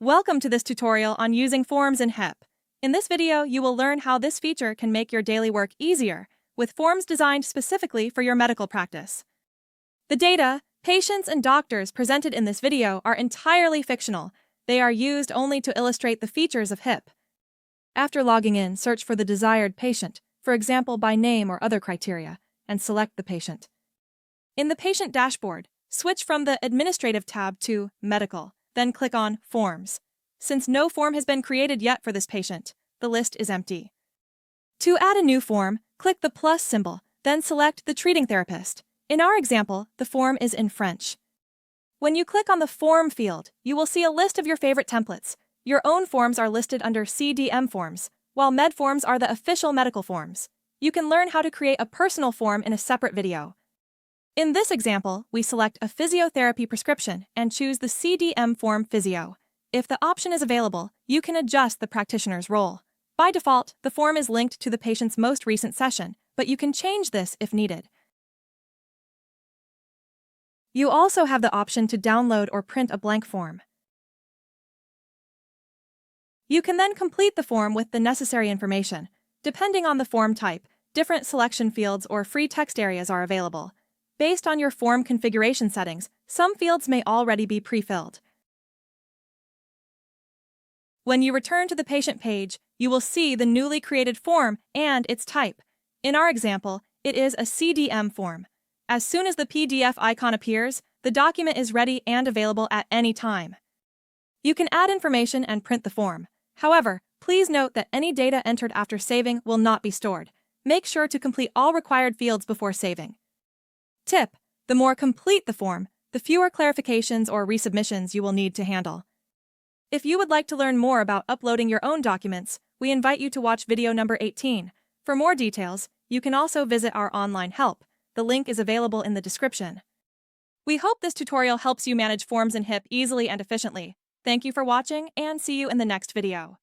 Welcome to this tutorial on using forms in HIP. In this video, you will learn how this feature can make your daily work easier, with forms designed specifically for your medical practice. The data, patients, and doctors presented in this video are entirely fictional. They are used only to illustrate the features of HIP. After logging in, search for the desired patient, for example by name or other criteria, and select the patient. In the patient dashboard, switch from the Administrative tab to Medical. Then click on Forms. Since no form has been created yet for this patient, the list is empty. To add a new form, click the plus symbol, then select the treating therapist. In our example, the form is in French. When you click on the Form field, you will see a list of your favorite templates. Your own forms are listed under CDM forms, while Med forms are the official medical forms. You can learn how to create a personal form in a separate video. In this example, we select a physiotherapy prescription and choose the CDM form Physio. If the option is available, you can adjust the practitioner's role. By default, the form is linked to the patient's most recent session, but you can change this if needed. You also have the option to download or print a blank form. You can then complete the form with the necessary information. Depending on the form type, different selection fields or free text areas are available. Based on your form configuration settings, some fields may already be pre-filled. When you return to the patient page, you will see the newly created form and its type. In our example, it is a CDM form. As soon as the PDF icon appears, the document is ready and available at any time. You can add information and print the form. However, please note that any data entered after saving will not be stored. Make sure to complete all required fields before saving. Tip: the more complete the form, the fewer clarifications or resubmissions you will need to handle. If you would like to learn more about uploading your own documents, we invite you to watch video number 18. For more details, you can also visit our online help. The link is available in the description. We hope this tutorial helps you manage forms in HIP easily and efficiently. Thank you for watching, and see you in the next video.